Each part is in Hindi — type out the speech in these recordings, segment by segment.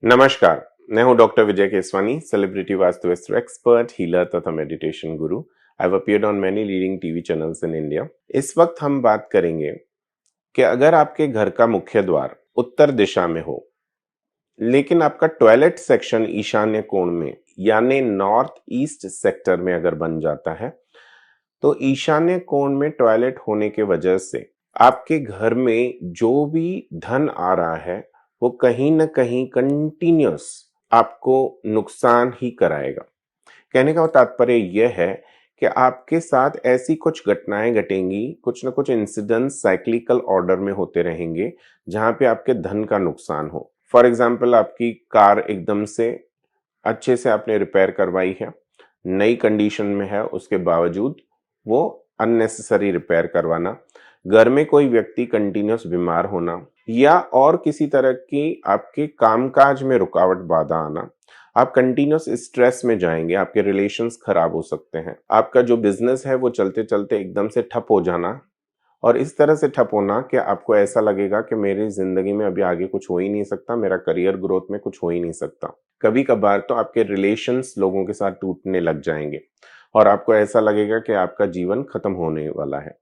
नमस्कार, मैं हूं डॉक्टर विजय केसवानी, सेलिब्रिटी वास्तुशास्त्र एक्सपर्ट, हीलर तथा meditation Guru. I have appeared on many leading TV channels in India. इस वक्त हम बात करेंगे कि अगर आपके घर का मुख्य द्वार उत्तर दिशा में हो, लेकिन आपका टॉयलेट सेक्शन ईशान्य कोण में यानी नॉर्थ ईस्ट सेक्टर में अगर बन जाता है, तो ईशान्य कोण में टॉयलेट होने के वजह से आपके घर में जो भी धन आ रहा है वो कहीं ना कहीं कंटिन्यूस आपको नुकसान ही कराएगा। कहने का तात्पर्य यह है कि आपके साथ ऐसी कुछ घटनाएं घटेंगी, कुछ ना कुछ इंसिडेंट साइक्लिकल ऑर्डर में होते रहेंगे जहां पे आपके धन का नुकसान हो। फॉर एग्जाम्पल, आपकी कार एकदम से अच्छे से आपने रिपेयर करवाई है, नई कंडीशन में है, उसके बावजूद वो अननेसेसरी रिपेयर करवाना, घर में कोई व्यक्ति कंटिन्यूस बीमार होना, या और किसी तरह की आपके कामकाज में रुकावट बाधा आना, आप कंटिन्यूस स्ट्रेस में जाएंगे, आपके रिलेशंस खराब हो सकते हैं, आपका जो बिजनेस है वो चलते चलते एकदम से ठप हो जाना, और इस तरह से ठप होना कि आपको ऐसा लगेगा कि मेरी जिंदगी में अभी आगे कुछ हो ही नहीं सकता, मेरा करियर ग्रोथ में कुछ हो ही नहीं सकता। कभी कभार तो आपके रिलेशंस लोगों के साथ टूटने लग जाएंगे और आपको ऐसा लगेगा कि आपका जीवन खत्म होने वाला है।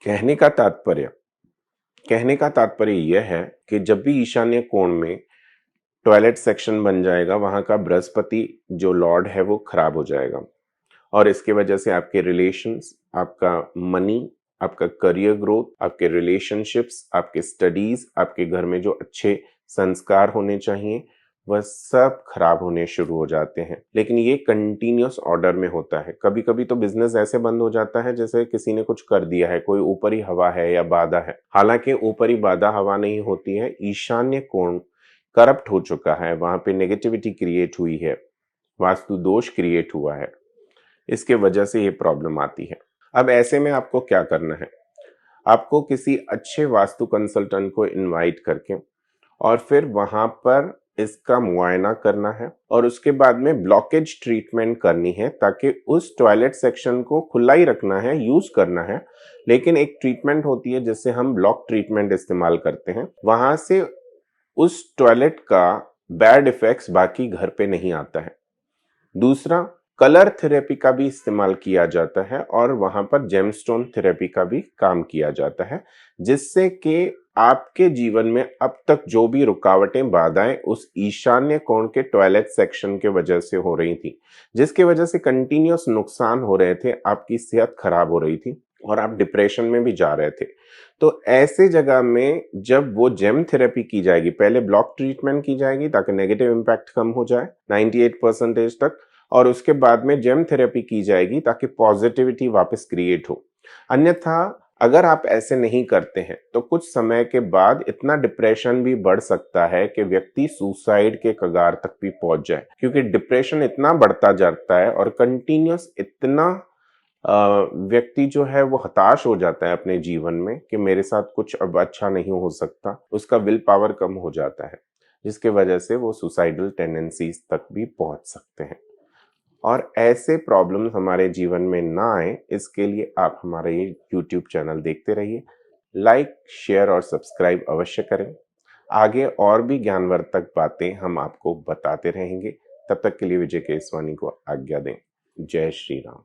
कहने का तात्पर्य कहने का तात्पर्य यह है कि जब भी ईशान्य कोण में टॉयलेट सेक्शन बन जाएगा, वहां का बृहस्पति जो लॉर्ड है वो खराब हो जाएगा, और इसके वजह से आपके रिलेशंस, आपका मनी, आपका करियर ग्रोथ, आपके रिलेशनशिप्स, आपके स्टडीज, आपके घर में जो अच्छे संस्कार होने चाहिए वह सब खराब होने शुरू हो जाते हैं। लेकिन ये कंटिन्यूस ऑर्डर में होता है। कभी कभी तो बिजनेस ऐसे बंद हो जाता है जैसे किसी ने कुछ कर दिया है, कोई ऊपरी हवा है या बाधा है। हालांकि ऊपरी बाधा हवा नहीं होती है, ईशान्य कोण करप्ट हो चुका है, वहां पे नेगेटिविटी क्रिएट हुई है, वास्तु दोष क्रिएट हुआ है, इसके वजह से ये प्रॉब्लम आती है। अब ऐसे में आपको क्या करना है? आपको किसी अच्छे वास्तु कंसल्टेंट को इनवाइट करके और फिर वहां पर इसका मुआयना करना है, और उसके बाद में ब्लॉकेज ट्रीटमेंट करनी है, ताकि उस टॉयलेट सेक्शन को खुला ही रखना है, यूज करना है। लेकिन एक ट्रीटमेंट होती है जिससे हम ब्लॉक ट्रीटमेंट इस्तेमाल करते हैं, वहां से उस टॉयलेट का बैड इफेक्ट्स बाकी घर पे नहीं आता है। दूसरा, कलर थेरेपी का भी इस्तेमाल किया जाता है और वहां पर जेमस्टोन थेरेपी का भी काम किया जाता है, जिससे कि आपके जीवन में अब तक जो भी रुकावटें, बाधाएं उस ईशान्य कोण के टॉयलेट सेक्शन के वजह से हो रही थी, जिसके वजह से कंटिन्यूस नुकसान हो रहे थे, आपकी सेहत खराब हो रही थी और आप डिप्रेशन में भी जा रहे थे, तो ऐसे जगह में जब वो जेम थेरेपी की जाएगी, पहले ब्लॉक ट्रीटमेंट की जाएगी ताकि नेगेटिव इंपैक्ट कम हो जाए 98% तक, और उसके बाद में जेम थेरेपी की जाएगी ताकि पॉजिटिविटी वापस क्रिएट हो। अन्यथा अगर आप ऐसे नहीं करते हैं तो कुछ समय के बाद इतना डिप्रेशन भी बढ़ सकता है कि व्यक्ति सुसाइड के कगार तक भी पहुंच जाए, क्योंकि डिप्रेशन इतना बढ़ता जाता है और कंटिन्यूस इतना व्यक्ति जो है वो हताश हो जाता है अपने जीवन में कि मेरे साथ कुछ अब अच्छा नहीं हो सकता, उसका विल पावर कम हो जाता है, जिसके वजह से वो सुसाइडल टेंडेंसीज तक भी पहुंच सकते हैं। और ऐसे प्रॉब्लम्स हमारे जीवन में ना आए, इसके लिए आप हमारा ये यूट्यूब चैनल देखते रहिए। लाइक, शेयर और सब्सक्राइब अवश्य करें। आगे और भी ज्ञानवर्धक बातें हम आपको बताते रहेंगे। तब तक के लिए विजय केसवानी को आज्ञा दें। जय श्री राम।